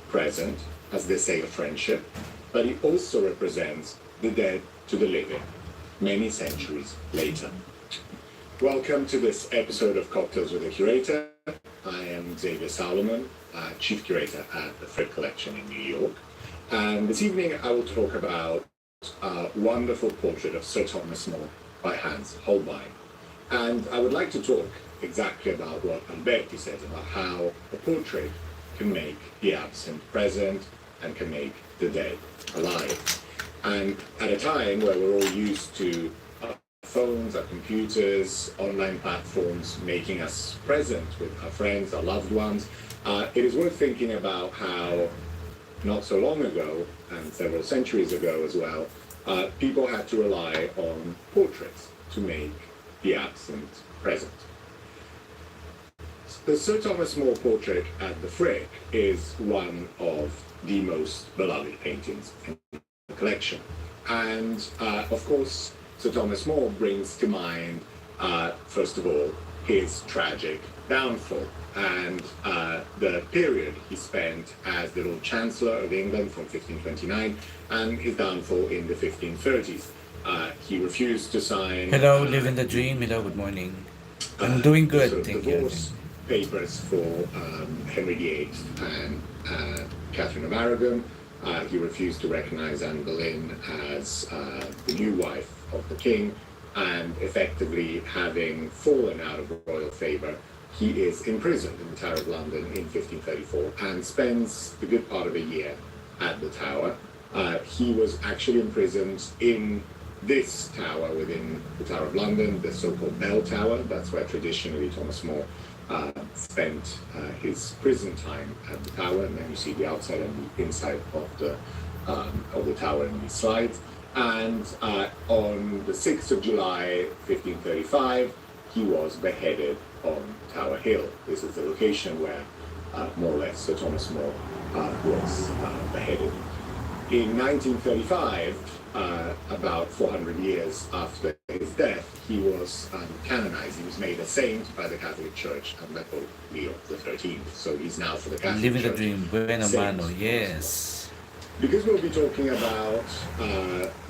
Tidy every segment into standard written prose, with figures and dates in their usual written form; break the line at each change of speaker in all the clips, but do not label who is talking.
present, as they say, of friendship, but it also represents the dead to the living, many centuries later. Welcome to this episode of Cocktails with a Curator. I am Xavier Salomon, Chief Curator at the Frick Collection in New York. And this evening I will talk about a wonderful portrait of Sir Thomas More by Hans Holbein. And I would like to talk exactly about what Alberti says about how a portrait can make the absent present and can make the dead alive. And at a time where we're all used to our phones, our computers, online platforms making us present with our friends, our loved ones, it is worth thinking about how not so long ago, and several centuries ago as well, people had to rely on portraits to make the absent present. The Sir Thomas More portrait at the Frick is one of the most beloved paintings in the collection. And of course, Sir Thomas More brings to mind, first of all, his tragic downfall and the period he spent as the Lord Chancellor of England from 1529 and his downfall in the 1530s. He refused to sign...
Hello, living the dream. Hello, good morning. I'm doing good,
sort of
thank
divorce papers for Henry VIII and Catherine of Aragon. He refused to recognize Anne Boleyn as the new wife of the king, and effectively having fallen out of royal favor, he is imprisoned in the Tower of London in 1534 and spends a good part of a year at the Tower. He was actually imprisoned in this tower within the Tower of London, the so-called Bell Tower. That's where traditionally Thomas More spent his prison time at the Tower, and then you see the outside and the inside of the tower in these slides. And on the 6th of July, 1535, he was beheaded on Tower Hill. This is the location where, more or less, Sir Thomas More was beheaded. In 1935, about 400 years after his death, he was canonized. He was made a saint by the Catholic Church under Pope Leo XIII. So he's now for the Catholic
Living the
Church
dream, buena
saint.
mano, yes.
Because we'll be talking about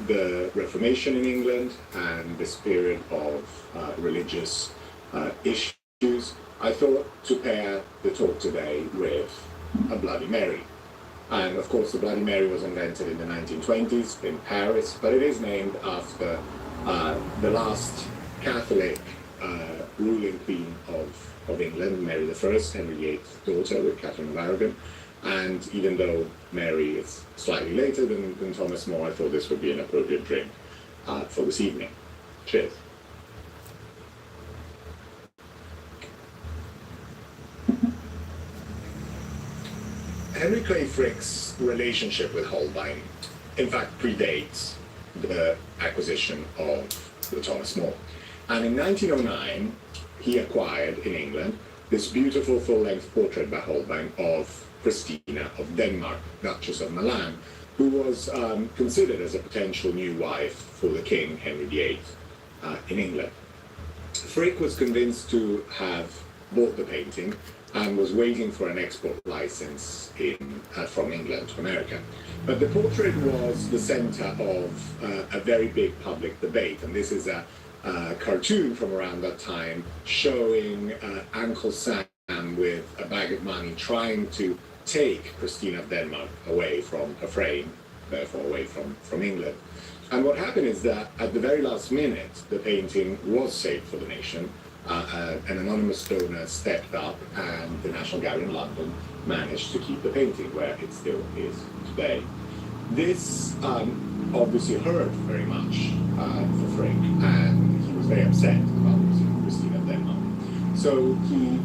the Reformation in England and this period of religious issues, I thought to pair the talk today with a Bloody Mary. And of course, the Bloody Mary was invented in the 1920s in Paris, but it is named after the last Catholic ruling queen of England, Mary I, Henry VIII's daughter with Catherine of Aragon. And even though Mary is slightly later than Thomas More, I thought this would be an appropriate drink for this evening. Cheers. Henry Clay Frick's relationship with Holbein, in fact, predates the acquisition of the Thomas More. And in 1909, he acquired in England this beautiful full-length portrait by Holbein of Christina of Denmark, Duchess of Milan, who was considered as a potential new wife for the king, Henry VIII, in England. Frick was convinced to have bought the painting and was waiting for an export license from England to America. But the portrait was the center of a very big public debate, and this is a cartoon from around that time showing Uncle Sam with a bag of money trying to take Christina of Denmark away from her frame, therefore away from England. And what happened is that at the very last minute, the painting was saved for the nation. An anonymous donor stepped up, and the National Gallery in London managed to keep the painting where it still is today. This obviously hurt very much for Frick, and he was very upset about losing Christina of Denmark. So he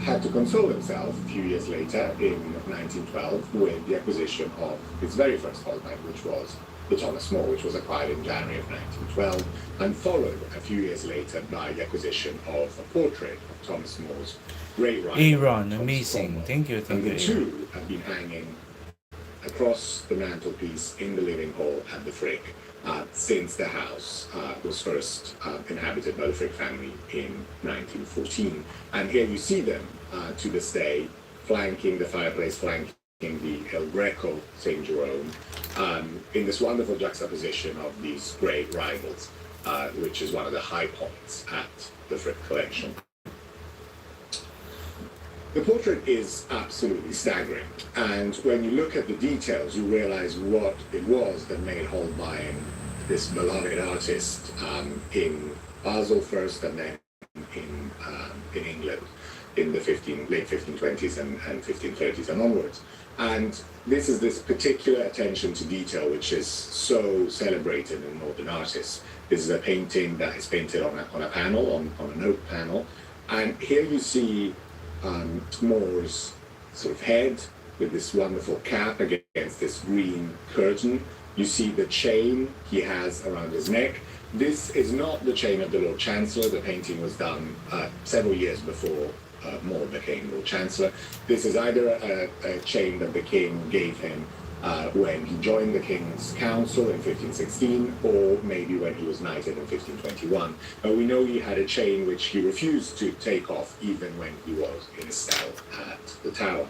had to console himself a few years later, in 1912, with the acquisition of his very first Holbein, which was the Thomas More, which was acquired in January of 1912, and followed a few years later by the acquisition of a portrait of Thomas More's great rival.
Aaron, amazing. Thank you,
And the
you.
two have been hanging across the mantelpiece in the living hall at the Frick since the house was first inhabited by the Frick family in 1914. And here you see them to this day, flanking the fireplace, flanking the El Greco, St. Jerome, in this wonderful juxtaposition of these great rivals, which is one of the high points at the Frick collection. The portrait is absolutely staggering, and when you look at the details, you realize what it was that made Holbein this beloved artist in Basel first, and then in England in the late 1520s and 1530s and onwards. And this is this particular attention to detail which is so celebrated in modern artists. This is a painting that is painted on a panel, on an oak panel, and here you see More's sort of head with this wonderful cap against this green curtain. You see the chain he has around his neck. This is not the chain of the Lord Chancellor. The painting was done several years before More became Lord Chancellor. This is either a chain that the king gave him when he joined the King's Council in 1516, or maybe when he was knighted in 1521. But we know he had a chain which he refused to take off even when he was in his cell at the Tower.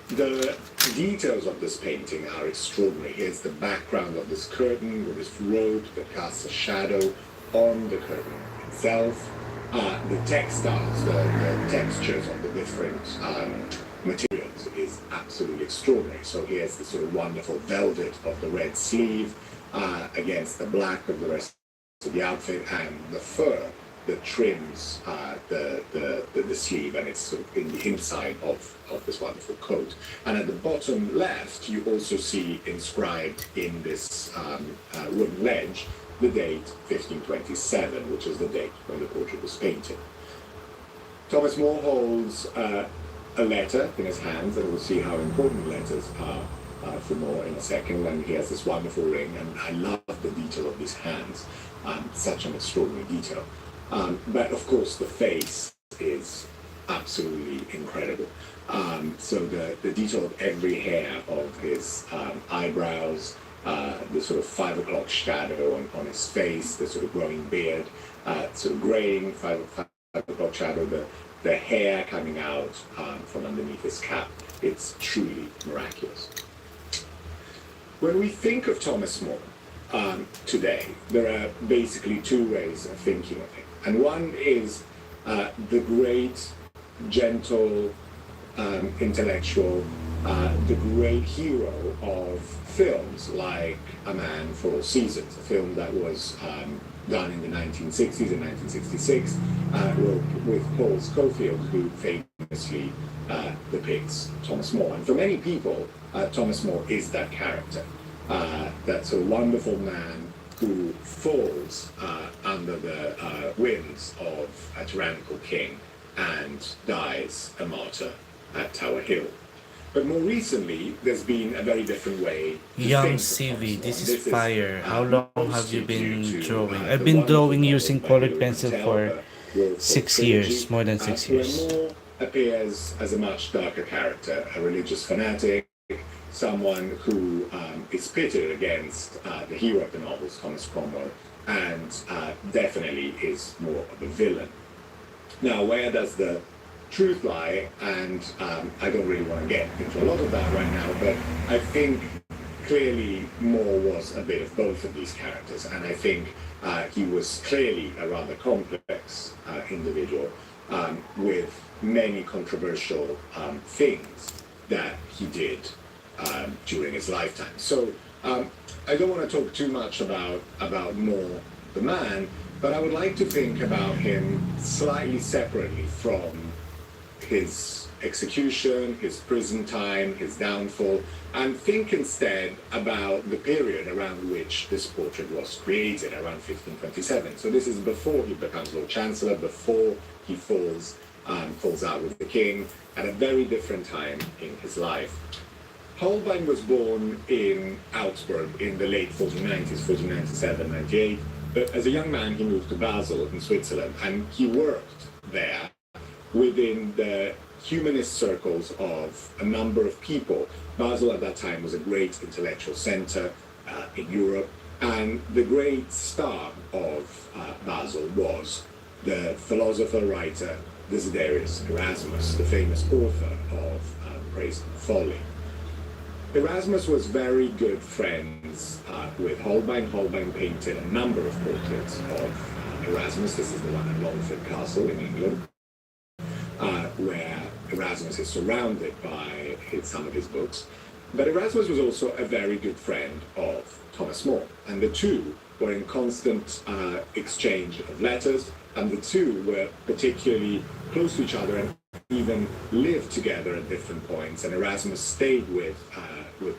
The details of this painting are extraordinary. Here's the background of this curtain with this robe that casts a shadow on the curtain itself. The textiles, the textures of the different materials is absolutely extraordinary. So here's the sort of wonderful velvet of the red sleeve against the black of the rest of the outfit, and the fur that trims the sleeve, and it's sort of in the inside of this wonderful coat. And at the bottom left, you also see inscribed in this wooden ledge the date 1527, which is the date when the portrait was painted. Thomas More holds a letter in his hands, and we'll see how important letters are for More in a second. And he has this wonderful ring, and I love the detail of his hands, such an extraordinary detail. But of course, the face is absolutely incredible. So the detail of every hair of his eyebrows, the sort of 5 o'clock shadow on his face, the sort of growing beard, sort of graying 5 o'clock shadow, the hair coming out from underneath his cap. It's truly miraculous. When we think of Thomas More today, there are basically two ways of thinking of him. And one is the great, gentle, intellectual, the great hero of films like A Man for All Seasons, a film that was done in the 1960s and 1966 with Paul Scofield, who famously depicts Thomas More. And for many people, Thomas More is that character, that sort of wonderful man who falls under the winds of a tyrannical king and dies a martyr at Tower Hill. But more recently, there's been a very different way to
Young
think of
CV,
Thomas
this
More.
is fire. How long have
mostly
you been
due to,
drawing?
the
I've been
wonderful
drawing
novel
using
by
colored
Faber
pencil
Castell,
for
the Wolf
6
Trilogy,
years, more than 6 years.
where More appears as a much darker character, a religious fanatic, someone who is pitted against the hero of the novels, Thomas Cromwell, and definitely is more of a villain. Now, where does the truth lie? And I don't really want to get into a lot of that right now, but I think clearly More was a bit of both of these characters, and I think he was clearly a rather complex individual with many controversial things that he did during his lifetime. So I don't want to talk too much about More the man, but I would like to think about him slightly separately from his execution, his prison time, his downfall, and think instead about the period around which this portrait was created, around 1527. So this is before he becomes Lord Chancellor, before he falls out with the king, at a very different time in his life. Holbein was born in Augsburg in the late 1490s, 1497, 98. But as a young man, he moved to Basel in Switzerland, and he worked there within the humanist circles of a number of people. Basel at that time was a great intellectual center in Europe, and the great star of Basel was the philosopher, writer Desiderius Erasmus, the famous author of praise folly. Erasmus was very good friends with Holbein. Holbein painted a number of portraits of Erasmus. This is the one at Longford Castle in England, where Erasmus is surrounded by some of his books. But Erasmus was also a very good friend of Thomas More, and the two were in constant exchange of letters, and the two were particularly close to each other and even lived together at different points. And Erasmus stayed with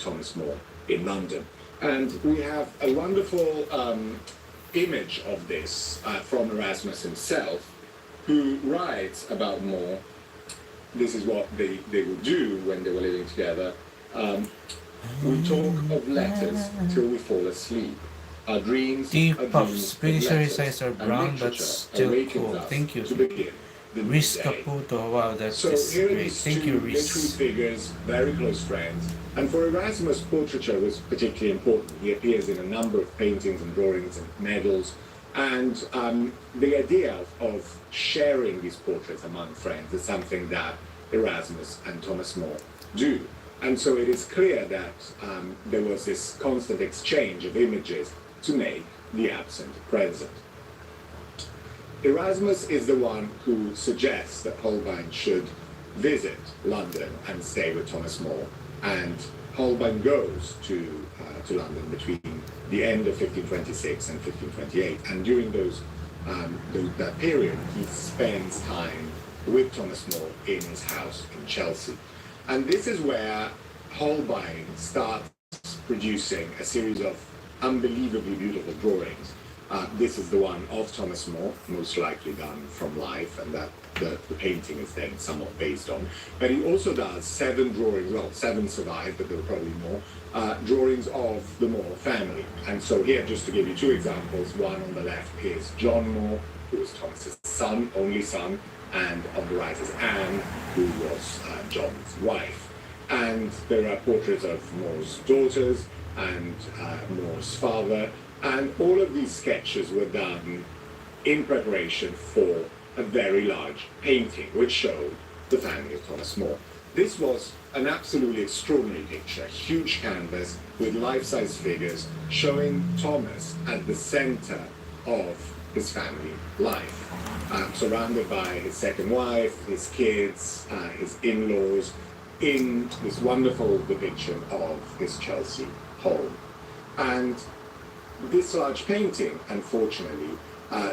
Thomas More in London. And we have a wonderful image of this from Erasmus himself, who writes about More. This is what they would do when they were living together. We talk of letters till we fall asleep. Our dreams
Deep
are
puffs,
dreams
pretty
of
sure his
letters,
eyes are
and
brown, but
literature
still
awakens
cool.
us
Thank you.
to begin the new
Riz
day.
Caputo, wow, that
So
is
here are
great.
these
Thank
two
you,
literary
Riz.
figures, very close friends. And for Erasmus, portraiture was particularly important. He appears in a number of paintings and drawings and medals. And the idea of sharing these portraits among friends is something that Erasmus and Thomas More do. And so it is clear that there was this constant exchange of images to make the absent present. Erasmus is the one who suggests that Holbein should visit London and stay with Thomas More, and Holbein goes to London between the end of 1526 and 1528, and during that period he spends time with Thomas More in his house in Chelsea. And this is where Holbein starts producing a series of unbelievably beautiful drawings. This is the one of Thomas More, most likely done from life, and that the painting is then somewhat based on. But he also does 7 drawings, well, 7 survive, but there were probably more, drawings of the More family. And so here, just to give you 2 examples, one on the left is John More, who was Thomas's son, only son, and on the right is Anne, who was John's wife. And there are portraits of More's daughters and More's father, and all of these sketches were done in preparation for a very large painting which showed the family of Thomas More. This was an absolutely extraordinary picture, a huge canvas with life-size figures showing Thomas at the center of his family life, surrounded by his second wife, his kids, his in-laws, in this wonderful depiction of his Chelsea home. And this large painting, unfortunately,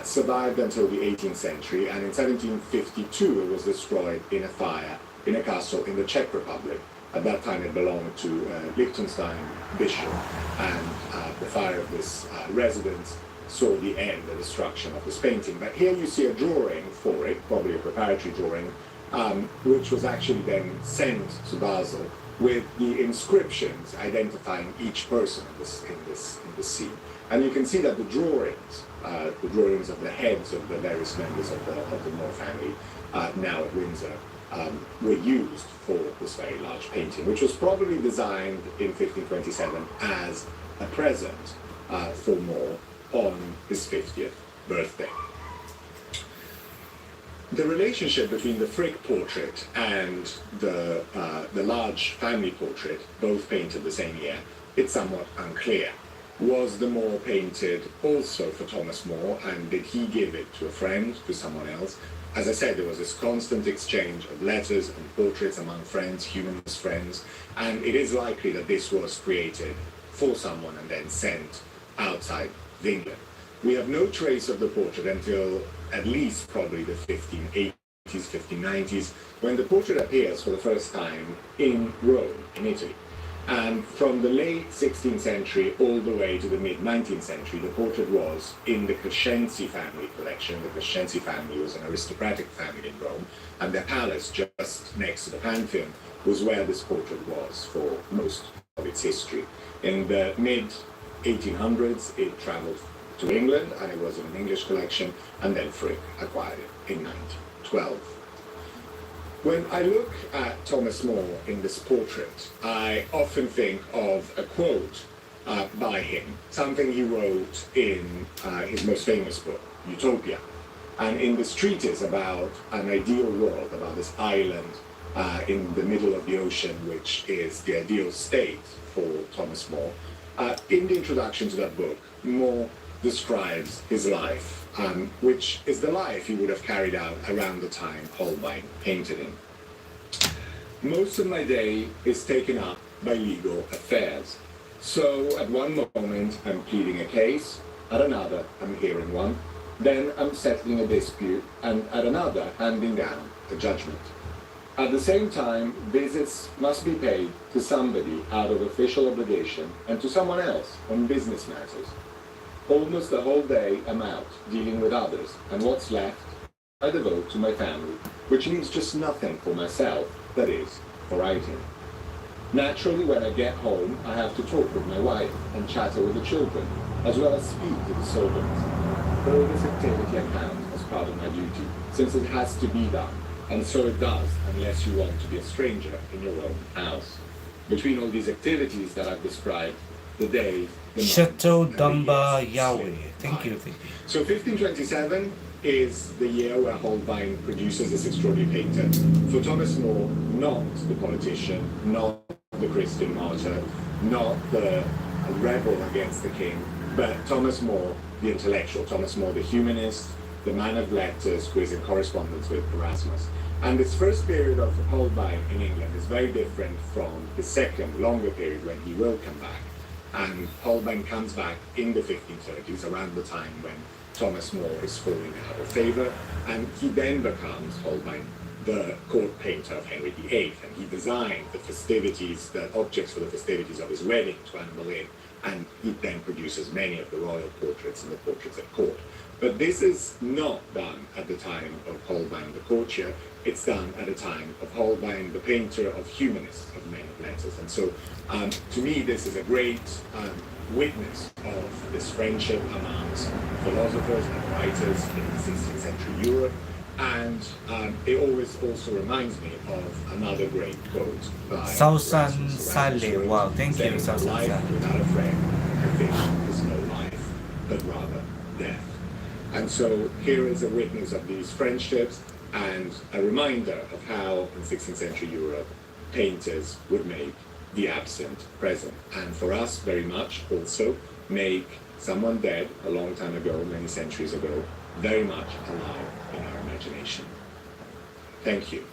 survived until the 18th century, and in 1752 it was destroyed in a fire in a castle in the Czech Republic. At that time it belonged to Liechtenstein bishop, and the fire of this residence saw the end, the destruction of this painting. But here you see a drawing for it, probably a preparatory drawing, which was actually then sent to Basel with the inscriptions identifying each person in this scene. And you can see that the drawings of the heads of the various members of the More family, now at Windsor, were used for this very large painting, which was probably designed in 1527 as a present for More on his 50th birthday. The relationship between the Frick portrait and the large family portrait, both painted the same year, it's somewhat unclear. Was the More painted also for Thomas More, and did he give it to a friend, to someone else? As I said, there was this constant exchange of letters and portraits among friends, humanist friends, and it is likely that this was created for someone and then sent outside of England. We have no trace of the portrait until at least probably the 1580s, 1590s, when the portrait appears for the first time in Rome, in Italy. And from the late 16th century all the way to the mid-19th century, the portrait was in the Crescenzi family collection. The Crescenzi family was an aristocratic family in Rome, and their palace just next to the Pantheon was where this portrait was for most of its history. In the mid-1800s, it traveled to England, and it was in an English collection, and then Frick acquired it in 1912. When I look at Thomas More in this portrait, I often think of a quote by him, something he wrote in his most famous book, Utopia. And in this treatise about an ideal world, about this island in the middle of the ocean, which is the ideal state for Thomas More. In the introduction to that book, More describes his life, which is the life he would have carried out around the time Holbein painted him. Most of my day is taken up by legal affairs. So at one moment I'm pleading a case, at another I'm hearing one, then I'm settling a dispute, and at another handing down a judgment. At the same time, visits must be paid to somebody out of official obligation and to someone else on business matters. Almost the whole day I'm out dealing with others, and what's left I devote to my family, which leaves just nothing for myself, that is, for writing. Naturally, when I get home, I have to talk with my wife and chatter with the children, as well as speak to the servants. All this activity I count as part of my duty, since it has to be done, and so it does, unless you want to be a stranger in your own house. Between all these activities that I've described, the day, the month,
Chateau
and the
Damba
years
Yahweh.
slip
Thank
by.
you, thank you.
So 1527 is the year where Holbein produces this extraordinary painter. For Thomas More, not the politician, not the Christian martyr, not the rebel against the king, but Thomas More, the intellectual, Thomas More, the humanist, the man of letters who is in correspondence with Erasmus. And this first period of Holbein in England is very different from the second, longer period when he will come back. And Holbein comes back in the 1530s, around the time when Thomas More is falling out of favor, and he then becomes, Holbein, the court painter of Henry VIII, and he designed the festivities, the objects for the festivities of his wedding to Anne Boleyn, and he then produces many of the royal portraits and the portraits at court. But this is not done at the time of Holbein the courtier, it's done at a time of Holbein the painter of humanists, of men of letters. And so to me this is a great witness of this friendship amongst philosophers and writers in the 16th century Europe. And it always also reminds me of another great quote by
Sausan
Erasmus.
Sale. Wow, thank you,
saying,
Sausan
"Life
Sale.
without a friend, I think, is no life, but rather death." And so here is a witness of these friendships and a reminder of how in 16th century Europe painters would make the absent present. And for us very much also make someone dead a long time ago, many centuries ago, very much alive in our imagination. Thank you.